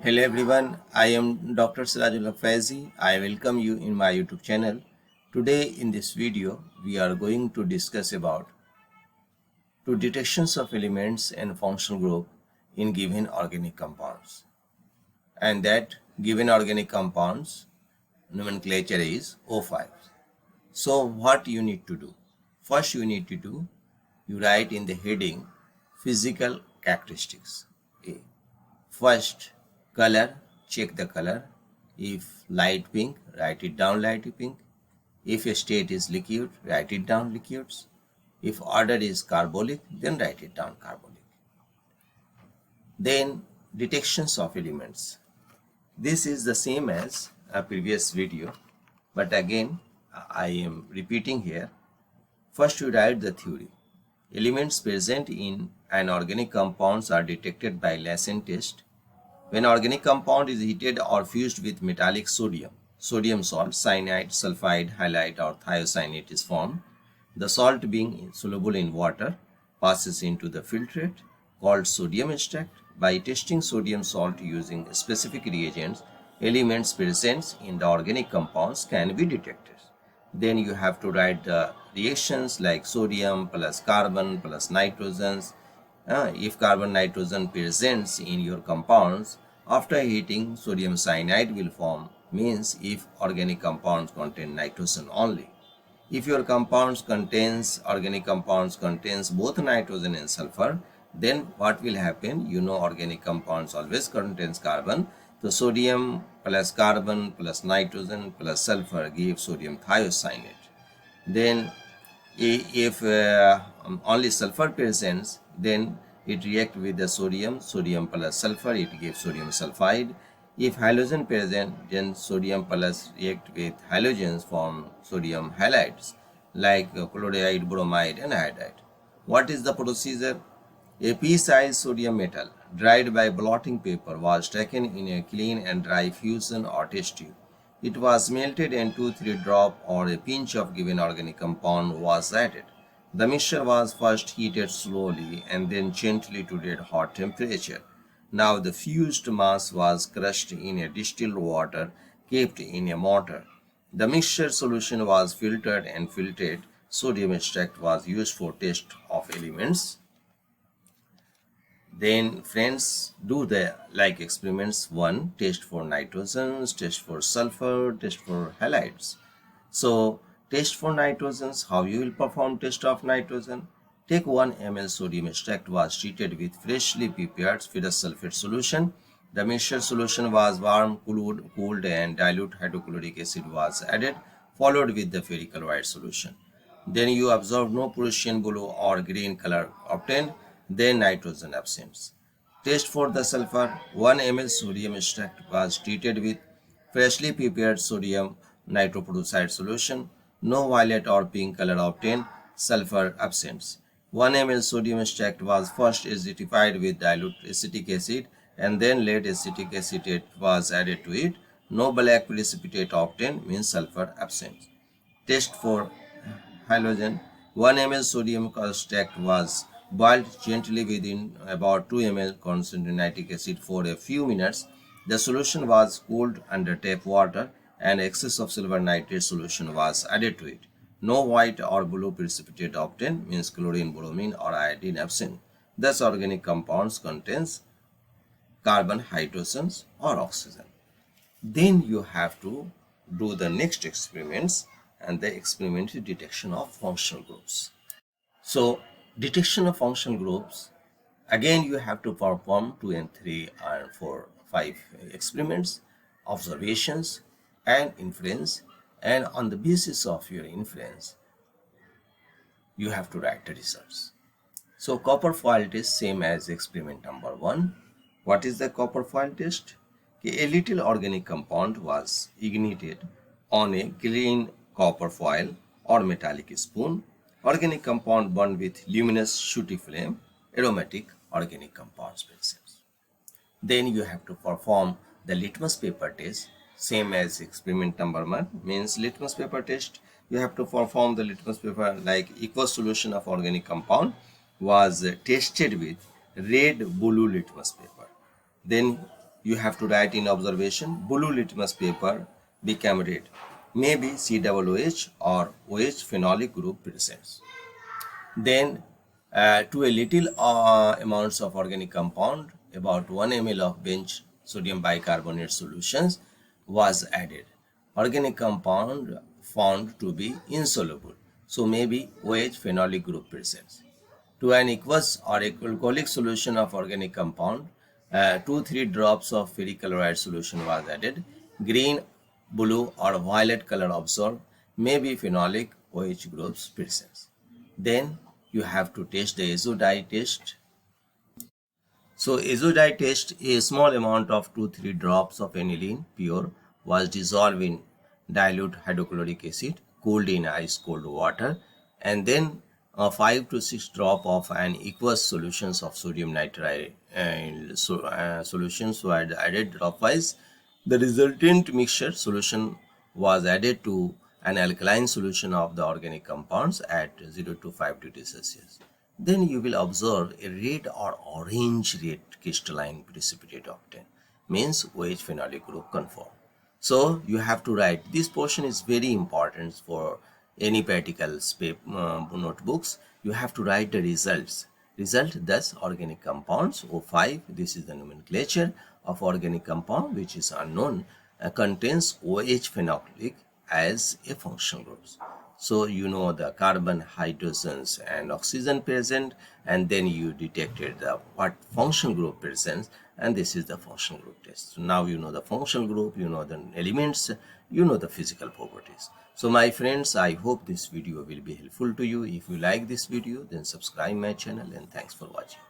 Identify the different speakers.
Speaker 1: Hello everyone, I am Dr. Sirajul Faizi. I welcome you in my YouTube channel. Today in this video, we are going to discuss about two detections of elements and functional group in given organic compounds. And that given organic compounds nomenclature is O5. So what you need to do? First you need to do, you write in the heading physical characteristics. A. First, color, check the color. If light pink, write it down light pink. If a state is liquid, write it down liquids. If order is carbolic, then write it down carbolic. Then detections of elements. This is the same as a previous video, but again I am repeating here. First you write the theory. Elements present in an organic compounds are detected by Lassen test. When organic compound is heated or fused with metallic sodium salt, cyanide, sulfide, halide or thiocyanate is formed. The salt being soluble in water passes into the filtrate called sodium extract. By testing sodium salt using specific reagents, elements present in the organic compounds can be detected. Then you have to write the reactions like sodium plus carbon plus nitrogens. If carbon nitrogen presents in your compounds, after heating sodium cyanide will form, means if organic compounds contain nitrogen only. If your organic compounds contains both nitrogen and sulfur, then what will happen? You know organic compounds always contains carbon. So sodium plus carbon plus nitrogen plus sulfur gives sodium thiocyanate. Then if only sulfur presents, then it react with the sodium plus sulfur, it gives sodium sulfide. If halogen present, then sodium plus react with halogens form sodium halides like chloride, bromide and iodide. What is the procedure? A pea-sized sodium metal dried by blotting paper was taken in a clean and dry fusion or test tube. It was melted and 2-3 drop or a pinch of given organic compound was added. The mixture was first heated slowly and then gently to red hot temperature. Now the fused mass was crushed in a distilled water kept in a mortar. The mixture solution was filtered and filtered. Sodium extract was used for test of elements. Then friends, do the like experiments 1, test for nitrogens, test for sulfur, test for halides. So test for nitrogens, how you will perform test of nitrogen? Take 1 ml sodium extract was treated with freshly prepared ferrous sulfate solution. The mixture solution was warm, cooled and dilute hydrochloric acid was added, followed with the ferric white solution. Then you observe no Prussian blue or green color obtained, then nitrogen absence. Test for the sulfur. 1 ml sodium extract was treated with freshly prepared sodium nitroprusside solution. No violet or pink color obtained, sulfur absence. 1 ml sodium extract was first acidified with dilute acetic acid and then lead acetic acetate was added to it. No black precipitate obtained, means sulfur absent. Test for halogen. 1 ml sodium extract was boiled gently within about 2 ml concentrated nitric acid for a few minutes. The solution was cooled under tap water and excess of silver nitrate solution was added to it. No white or blue precipitate obtained, means chlorine, bromine or iodine absent. Thus organic compounds contains carbon, hydrogens or oxygen. Then you have to do the next experiments, and the experiment is detection of functional groups. So detection of functional groups, again you have to perform 2 and 3 and 4, 5 experiments, observations and inference, and on the basis of your inference you have to write the results. So copper foil test, same as experiment number 1. What is the copper foil test? A little organic compound was ignited on a clean copper foil or metallic spoon. Organic compound burned with luminous shooty flame, aromatic organic compounds present. Then you have to perform the litmus paper test, same as experiment number 1, means litmus paper test. You have to perform the litmus paper like aqueous solution of organic compound was tested with red blue litmus paper. Then you have to write in observation, blue litmus paper become red. Maybe COOH or OH phenolic group presents. Then to a little amounts of organic compound, about 1 ml of bench sodium bicarbonate solutions was added. Organic compound found to be insoluble. So maybe OH phenolic group presents. To an aqueous or alcoholic solution of organic compound, 2-3 drops of ferric chloride solution was added. Green, blue or violet color observed, maybe phenolic OH groups presence. Then you have to test the azo dye test. So azo dye test, a small amount of 2-3 drops of aniline pure was dissolved in dilute hydrochloric acid, cooled in ice cold water, and then 5 to 6 drop of an aqueous solutions of sodium nitrite solutions were added dropwise. The resultant mixture solution was added to an alkaline solution of the organic compounds at 0 to 5 degrees Celsius. Then you will observe a red or orange red crystalline precipitate obtained, means OH phenolic group conformed. So you have to write. This portion is very important for any practical notebooks. You have to write the results. Result, thus organic compounds O5, this is the nomenclature of organic compound which is unknown, contains OH phenolic as a functional group. So you know the carbon, hydrogens and oxygen present, and then you detected the what functional group presents, and this is the functional group test. So now you know the functional group, you know the elements, you know the physical properties. So my friends, I hope this video will be helpful to you. If you like this video, then subscribe my channel, and thanks for watching.